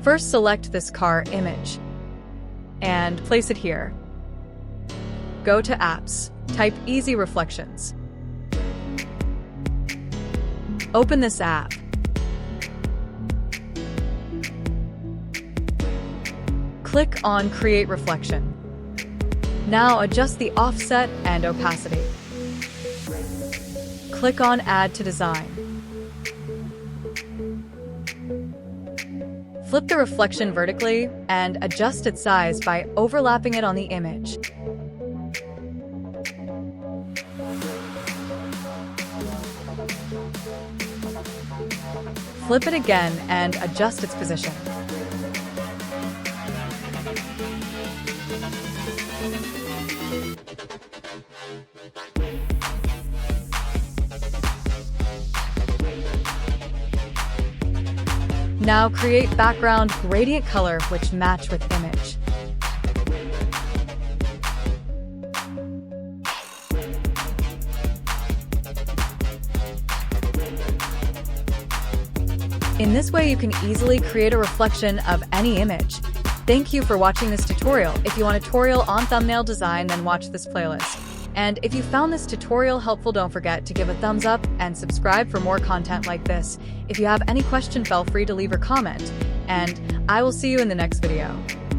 First, select this car image and place it here. Go to Apps, type Easy Reflections. Open this app. Click on Create Reflection. Now adjust the offset and opacity. Click on Add to Design. Flip the reflection vertically and adjust its size by overlapping it on the image. Flip it again and adjust its position. Now create background gradient color which match with image. In this way, you can easily create a reflection of any image. Thank you for watching this tutorial. If you want a tutorial on thumbnail design, then watch this playlist. And if you found this tutorial helpful, don't forget to give a thumbs up and subscribe for more content like this. If you have any question, feel free to leave a comment, and I will see you in the next video.